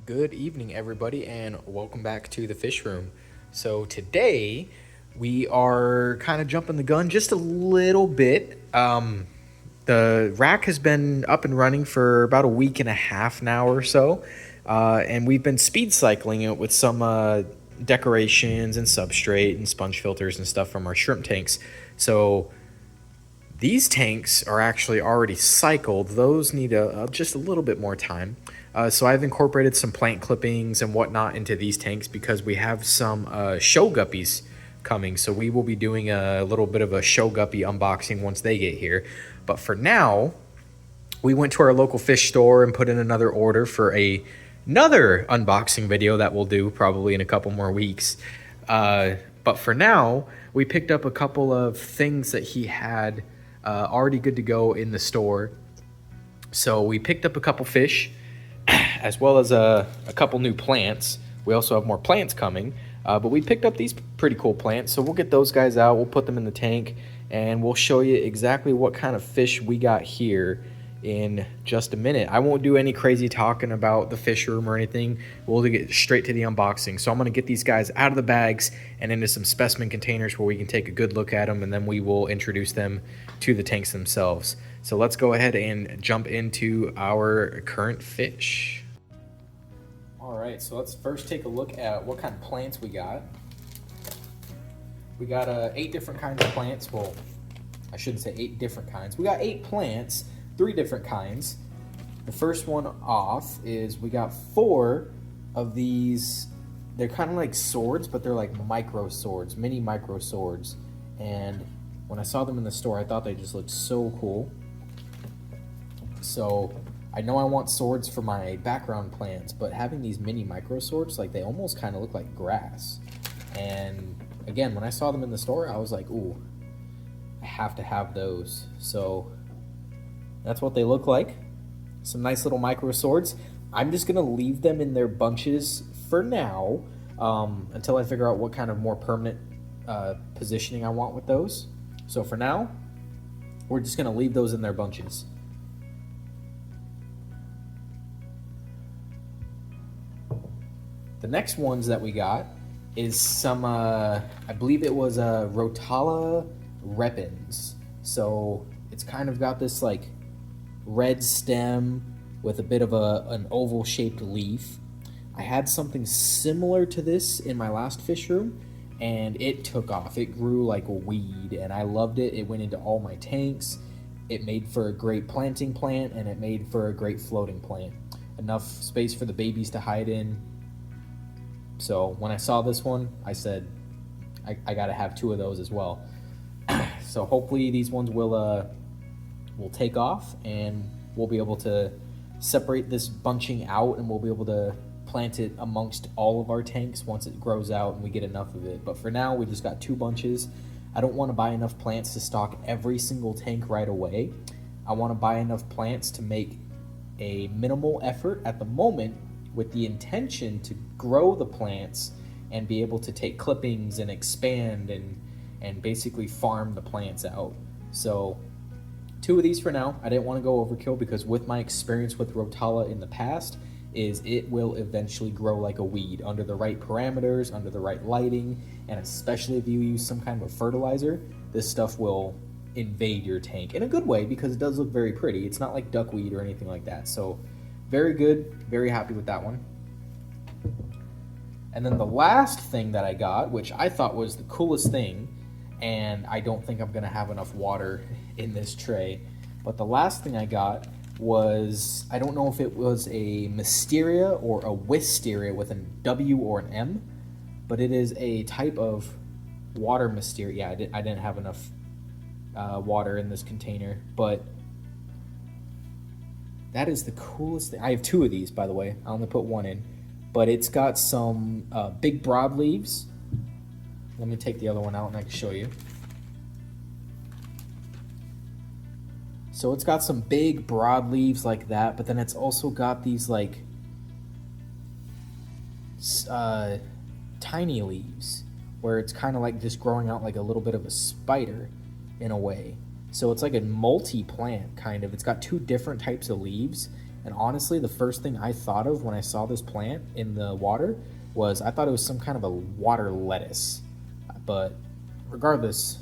Good evening, everybody, and welcome back to the fish room. So today we are kind of jumping the gun just a little bit. The rack has been up and running for about a week and a half now or so, and we've been speed cycling it with some decorations and substrate and sponge filters and stuff from our shrimp tanks. So these tanks are actually already cycled. Those need just a little bit more time. So I've incorporated some plant clippings and whatnot into these tanks because we have some show guppies coming. So we will be doing a little bit of a show guppy unboxing once they get here. But for now, we went to our local fish store and put in another order for another unboxing video that we'll do probably in a couple more weeks. But for now, we picked up a couple of things that he had already good to go in the store. So we picked up a couple fish as well as a couple new plants. We also have more plants coming, but we picked up these pretty cool plants. So we'll get those guys out, we'll put them in the tank, and we'll show you exactly what kind of fish we got here in just a minute. I won't do any crazy talking about the fish room or anything. We'll get straight to the unboxing. So I'm gonna get these guys out of the bags and into some specimen containers where we can take a good look at them, and then we will introduce them to the tanks themselves. So let's go ahead and jump into our current fish. All right, so let's first take a look at what kind of plants we got. We got 8 different kinds of plants. Well, I shouldn't say 8 different kinds. We got 8 plants, 3 different kinds. The first one off is we got 4 of these. They're kind of like swords, but they're like micro swords, mini micro swords. And when I saw them in the store, I thought they just looked so cool. So I know I want swords for my background plants, but having these mini micro swords, like they almost kind of look like grass. And again, when I saw them in the store, I was like, ooh, I have to have those. So that's what they look like. Some nice little micro swords. I'm just gonna leave them in their bunches for now, until I figure out what kind of more permanent positioning I want with those. So for now, we're just gonna leave those in their bunches. The next ones that we got is some, I believe it was Rotala repens. So it's kind of got this like red stem with a bit of an oval shaped leaf. I had something similar to this in my last fish room, and it took off. It grew like a weed, and I loved it. It went into all my tanks. It made for a great planting plant, and it made for a great floating plant. Enough space for the babies to hide in. So when I saw this one, I said, I gotta have 2 of those as well. So hopefully these ones will take off, and we'll be able to separate this bunching out, and we'll be able to plant it amongst all of our tanks once it grows out and we get enough of it. But for now, we just got 2 bunches. I don't want to buy enough plants to stock every single tank right away. I want to buy enough plants to make a minimal effort at the moment, with the intention to grow the plants and be able to take clippings and expand and basically farm the plants out. So 2 of these for now. I didn't want to go overkill because with my experience with Rotala in the past, is it will eventually grow like a weed under the right parameters, under the right lighting, and especially if you use some kind of fertilizer, this stuff will invade your tank in a good way because it does look very pretty. It's not like duckweed or anything like that. So very good, very happy with that one. And then the last thing that I got, which I thought was the coolest thing, and I don't think I'm gonna have enough water in this tray, but the last thing I got was, I don't know if it was a Mysteria or a Wisteria with a W or an M, but it is a type of water Mysteria. Yeah, I didn't have enough water in this container, but that is the coolest thing. I have 2 of these, by the way. I only put 1 in. But it's got some big broadleaves. Let me take the other one out and I can show you. So it's got some big broadleaves like that, but then it's also got these like tiny leaves where it's kind of like just growing out like a little bit of a spider in a way. So it's like a multi-plant kind of. It's got 2 different types of leaves, And honestly, the first thing I thought of when I saw this plant in the water was I thought it was some kind of a water lettuce. But regardless,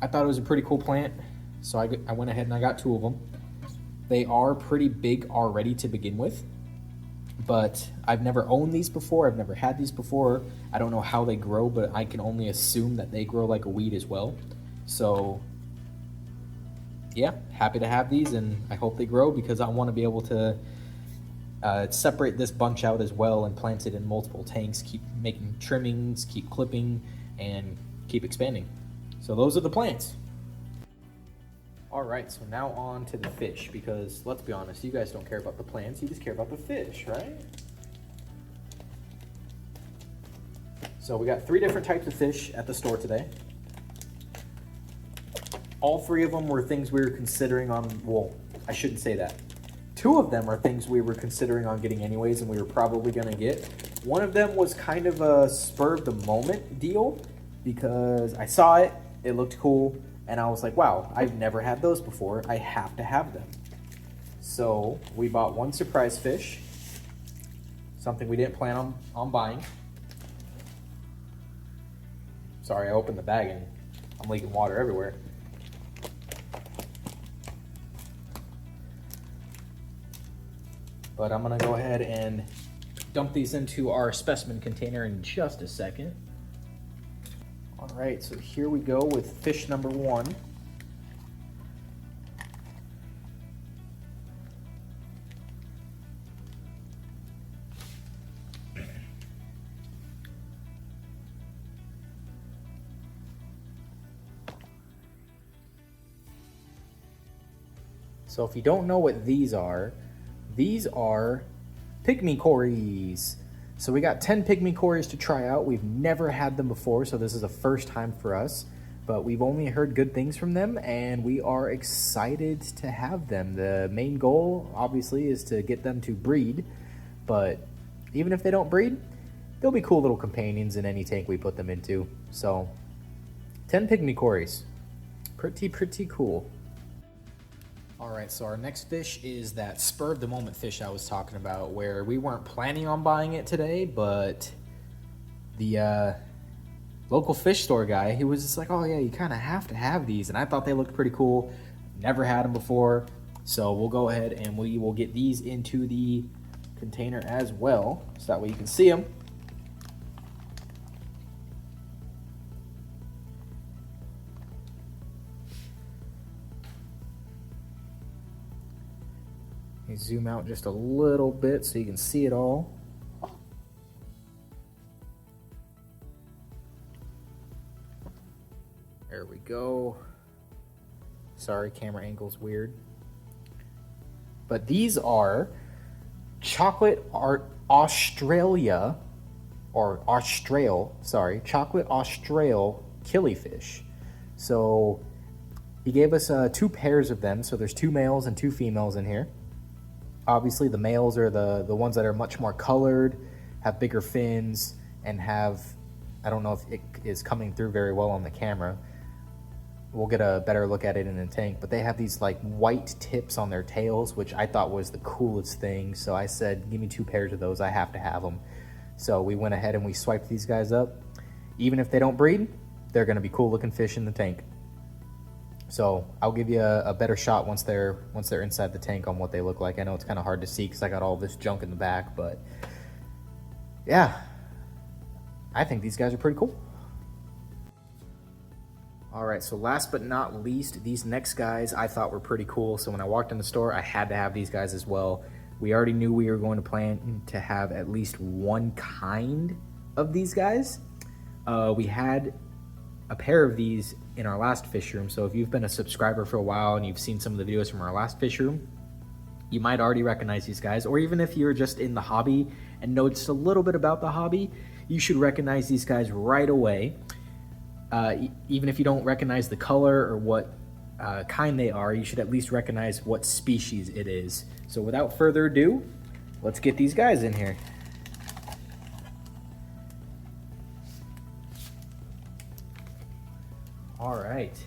I thought it was a pretty cool plant. So I went ahead and I got 2 of them. They are pretty big already to begin with, but I've never owned these before. I've never had these before. I don't know how they grow, but I can only assume that they grow like a weed as well. So yeah, happy to have these, and I hope they grow because I want to be able to separate this bunch out as well and plant it in multiple tanks, keep making trimmings, keep clipping, and keep expanding. So those are the plants. All right, so now on to the fish, because let's be honest, you guys don't care about the plants, you just care about the fish, right? So we got 3 different types of fish at the store today. All 3 of them were things we were considering on, well, I shouldn't say that. 2 of them are things we were considering on getting anyways, and we were probably gonna get. One of them was kind of a spur of the moment deal, because I saw it, it looked cool, and I was like, wow, I've never had those before. I have to have them. So we bought 1 surprise fish, something we didn't plan on buying. Sorry, I opened the bag and I'm leaking water everywhere. But I'm gonna go ahead and dump these into our specimen container in just a second. All right, so here we go with fish number 1. So if you don't know what these are pygmy cories. So we got 10 pygmy cories to try out. We've never had them before, so this is a first time for us, but we've only heard good things from them and we are excited to have them. The main goal, obviously, is to get them to breed, but even if they don't breed, they'll be cool little companions in any tank we put them into. So 10 pygmy cories, pretty cool. All right, so our next fish is that spur of the moment fish I was talking about, where we weren't planning on buying it today, but the local fish store guy, he was just like, oh yeah, you kind of have to have these. And I thought they looked pretty cool. Never had them before. So we'll go ahead and we will get these into the container as well, so that way you can see them. Zoom out just a little bit so you can see it all. There we go. Sorry, camera angle's weird. But these are chocolate Australia, or Austral, sorry, chocolate Austral killifish. So he gave us 2 pairs of them. So there's 2 males and 2 females in here. Obviously, the males are the ones that are much more colored, have bigger fins, and have, I don't know if it is coming through very well on the camera. We'll get a better look at it in the tank, but they have these like white tips on their tails, which I thought was the coolest thing. So I said, give me 2 pairs of those, I have to have them. So we went ahead and we swiped these guys up. Even if they don't breed, they're gonna be cool looking fish in the tank. So I'll give you a better shot once they're inside the tank on what they look like. I know it's kind of hard to see because I got all this junk in the back, but yeah, I think these guys are pretty cool. All right, so last but not least, these next guys I thought were pretty cool. So when I walked in the store, I had to have these guys as well. We already knew we were going to plan to have at least 1 kind of these guys. We had a pair of these in our last fish room. So if you've been a subscriber for a while and you've seen some of the videos from our last fish room, you might already recognize these guys. Or even if you're just in the hobby and know just a little bit about the hobby, you should recognize these guys right away. Even if you don't recognize the color or what kind they are, you should at least recognize what species it is. So without further ado, let's get these guys in here. All right.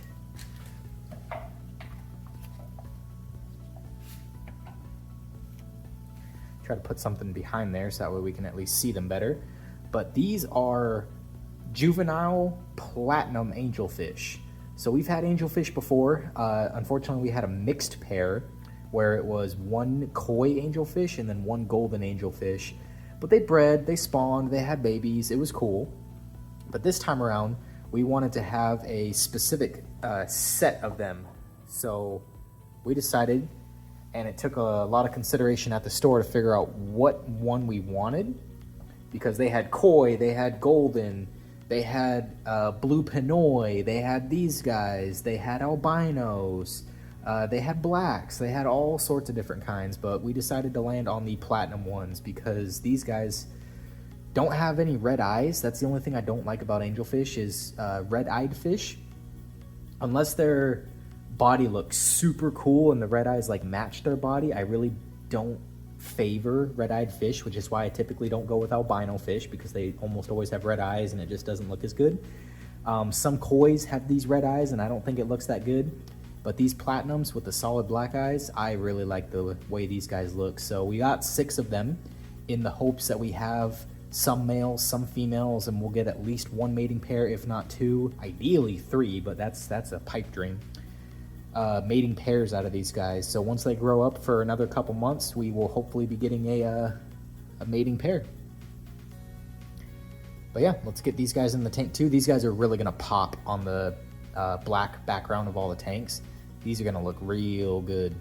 Try to put something behind there so that way we can at least see them better. But these are juvenile platinum angelfish. So we've had angelfish before. Unfortunately, we had a mixed pair where it was one koi angelfish and then one golden angelfish. But they bred, they spawned, they had babies. It was cool. But this time around, we wanted to have a specific set of them. So we decided, and it took a lot of consideration at the store to figure out what one we wanted, because they had koi, they had golden, they had blue pinoy, they had these guys, they had albinos, they had blacks, they had all sorts of different kinds, but we decided to land on the platinum ones because these guys don't have any red eyes. That's the only thing I don't like about angelfish is red-eyed fish. Unless their body looks super cool and the red eyes like match their body, I really don't favor red-eyed fish, which is why I typically don't go with albino fish, because they almost always have red eyes and it just doesn't look as good. Some kois have these red eyes and I don't think it looks that good, but these platinums with the solid black eyes, I really like the way these guys look. So we got 6 of them in the hopes that we have some males, some females, and we'll get at least 1 mating pair, if not 2, ideally 3, but that's a pipe dream. Mating pairs out of these guys. So once they grow up for another couple months, we will hopefully be getting a mating pair. But yeah, let's get these guys in the tank too. These guys are really gonna pop on the black background of all the tanks. These are gonna look real good.